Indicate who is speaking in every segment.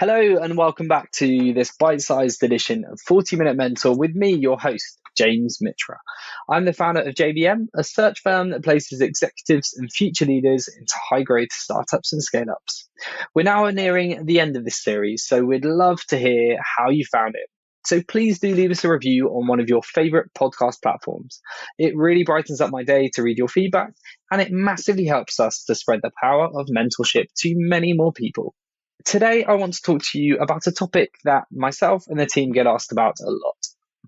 Speaker 1: Hello and welcome back to this bite-sized edition of 40-Minute Mentor with me, your host, James Mitra. I'm the founder of JBM, a search firm that places executives and future leaders into high-growth startups and scale-ups. We're now nearing the end of this series, so we'd love to hear how you found it. So please do leave us a review on one of your favorite podcast platforms. It really brightens up my day to read your feedback, and it massively helps us to spread the power of mentorship to many more people. Today, I want to talk to you about a topic that myself and the team get asked about a lot: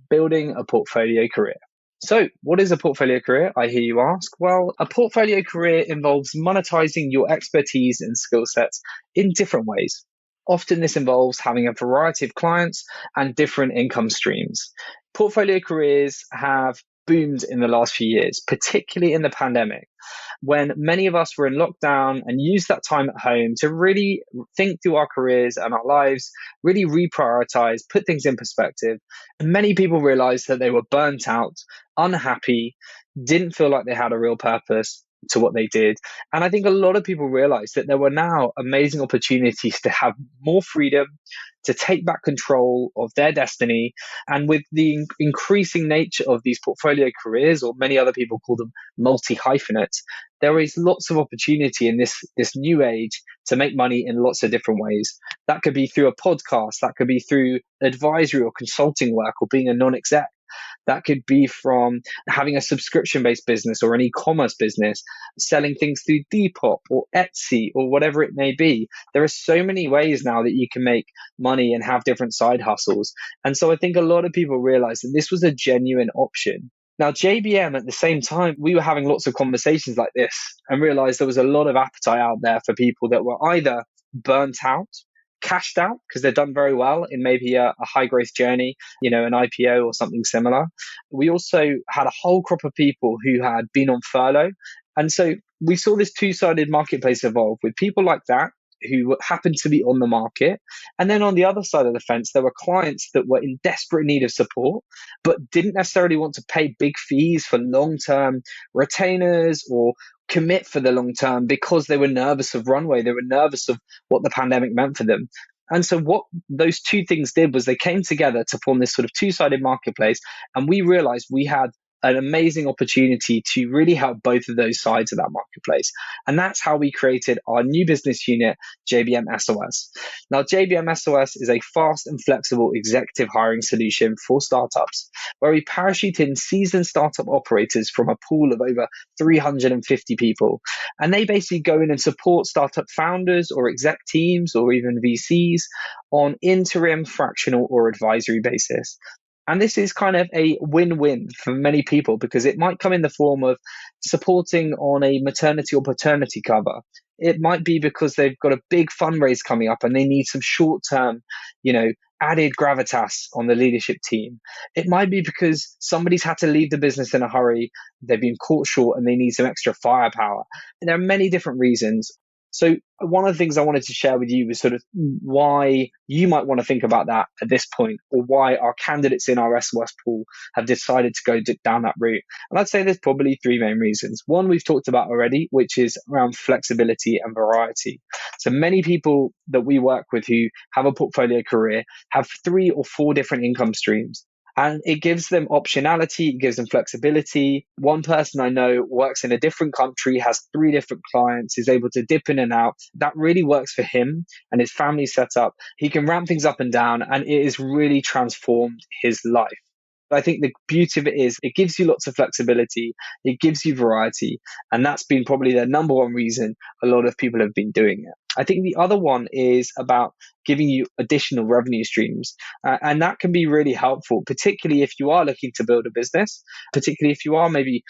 Speaker 1: building a portfolio career. So, what is a portfolio career? I hear you ask. Well, a portfolio career involves monetizing your expertise and skill sets in different ways. Often, this involves having a variety of clients and different income streams. Portfolio careers have boomed in the last few years, particularly in the pandemic, when many of us were in lockdown and used that time at home to really think through our careers and our lives, really reprioritize, put things in perspective. And many people realized that they were burnt out, unhappy, didn't feel like they had a real purpose to what they did. And I think a lot of people realized that there were now amazing opportunities to have more freedom, to take back control of their destiny. And with the increasing nature of these portfolio careers, or many other people call them multi-hyphenates, there is lots of opportunity in this new age to make money in lots of different ways. That could be through a podcast, that could be through advisory or consulting work, or being a non-exec. That could be from having a subscription-based business or an e-commerce business, selling things through Depop or Etsy or whatever it may be. There are so many ways now that you can make money and have different side hustles. And so I think a lot of people realized that this was a genuine option. Now, JBM, at the same time, we were having lots of conversations like this and realized there was a lot of appetite out there for people that were either burnt out, cashed out because they've done very well in maybe a high growth journey, an IPO or something similar. We also had a whole crop of people who had been on furlough. And so we saw this two-sided marketplace evolve with people like that who happened to be on the market. And then on the other side of the fence, there were clients that were in desperate need of support, but didn't necessarily want to pay big fees for long-term retainers or commit for the long term because they were nervous of runway. They were nervous of what the pandemic meant for them. And so what those two things did was they came together to form this sort of two-sided marketplace. And we realized we had an amazing opportunity to really help both of those sides of that marketplace. And that's how we created our new business unit, JBM SOS. Now, JBM SOS is a fast and flexible executive hiring solution for startups, where we parachute in seasoned startup operators from a pool of over 350 people. And they basically go in and support startup founders or exec teams or even VCs on interim, fractional, or advisory basis. And this is kind of a win-win for many people because it might come in the form of supporting on a maternity or paternity cover. It might be because they've got a big fundraise coming up and they need some short-term, added gravitas on the leadership team. It might be because somebody's had to leave the business in a hurry, they've been caught short and they need some extra firepower. And there are many different reasons. So one of the things I wanted to share with you was sort of why you might want to think about that at this point, or why our candidates in our SOS pool have decided to go down that route. And I'd say there's probably three main reasons. One we've talked about already, which is around flexibility and variety. So many people that we work with who have a portfolio career have 3 or 4 different income streams. And it gives them optionality, it gives them flexibility. One person I know works in a different country, has 3 different clients, is able to dip in and out. That really works for him and his family setup. He can ramp things up and down, and it has really transformed his life. I think the beauty of it is it gives you lots of flexibility, it gives you variety, and that's been probably the number one reason a lot of people have been doing it. I think the other one is about giving you additional revenue streams. And that can be really helpful, particularly if you are looking to build a business, particularly if you are maybe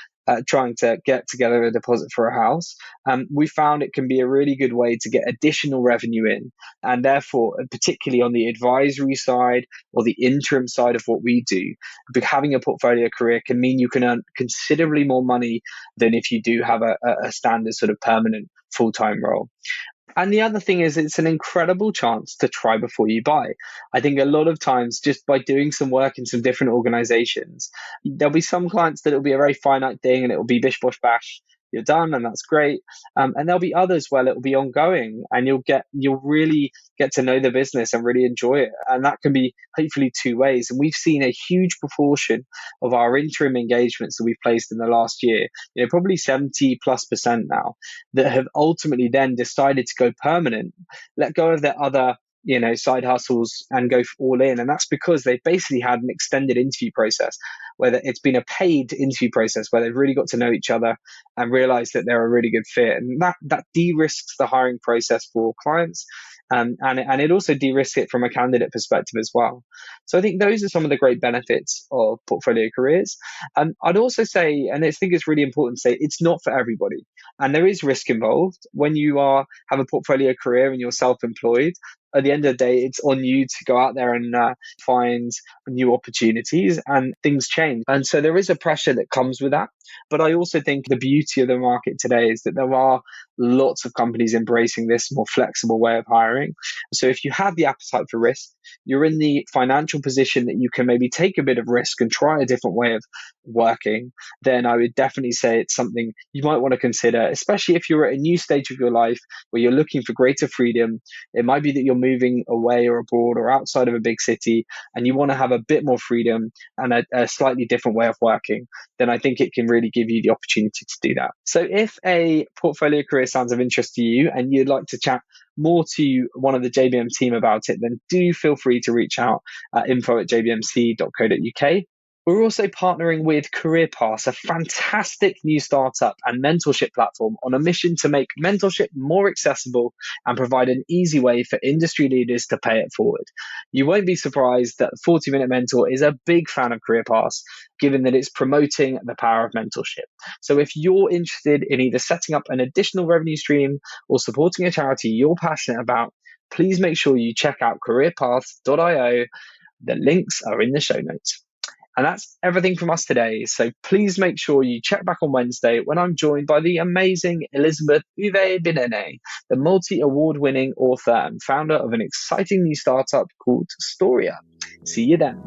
Speaker 1: trying to get together a deposit for a house. We found it can be a really good way to get additional revenue in. And therefore, particularly on the advisory side or the interim side of what we do, having a portfolio career can mean you can earn considerably more money than if you do have a standard sort of permanent full-time role. And the other thing is it's an incredible chance to try before you buy. I think a lot of times just by doing some work in some different organizations, there'll be some clients that it'll be a very finite thing and it'll be bish bosh bash. you're done, and that's great. And there'll be others where it'll be ongoing, and you'll really get to know the business and really enjoy it. And that can be hopefully two ways. And we've seen a huge proportion of our interim engagements that we've placed in the last year, probably 70+% now, that have ultimately then decided to go permanent, let go of their other side hustles and go all in. And that's because they've basically had an extended interview process, whether it's been a paid interview process where they've really got to know each other and realize that they're a really good fit. And that de-risks the hiring process for clients. And it also de-risks it from a candidate perspective as well. So I think those are some of the great benefits of portfolio careers. I'd also say, and I think it's really important to say, it's not for everybody. And there is risk involved when you have a portfolio career and you're self-employed. At the end of the day, it's on you to go out there and find new opportunities, and things change. And so there is a pressure that comes with that. But I also think the beauty of the market today is that there are lots of companies embracing this more flexible way of hiring. So if you have the appetite for risk, you're in the financial position that you can maybe take a bit of risk and try a different way of working, then I would definitely say it's something you might want to consider, especially if you're at a new stage of your life where you're looking for greater freedom. It might be that you're moving away or abroad or outside of a big city and you want to have a bit more freedom and a slightly different way of working. Then I think it can really give you the opportunity to do that. So if a portfolio career sounds of interest to you and you'd like to chat more to one of the JBM team about it, then do feel free to reach out at info@jbmc.co.uk. We're also partnering with Career Pass, a fantastic new startup and mentorship platform on a mission to make mentorship more accessible and provide an easy way for industry leaders to pay it forward. You won't be surprised that 40 Minute Mentor is a big fan of Career Pass, given that it's promoting the power of mentorship. So if you're interested in either setting up an additional revenue stream or supporting a charity you're passionate about, please make sure you check out careerpath.io. The links are in the show notes. And that's everything from us today. So please make sure you check back on Wednesday when I'm joined by the amazing Elizabeth Uve-Binene, the multi-award winning author and founder of an exciting new startup called Storia. See you then.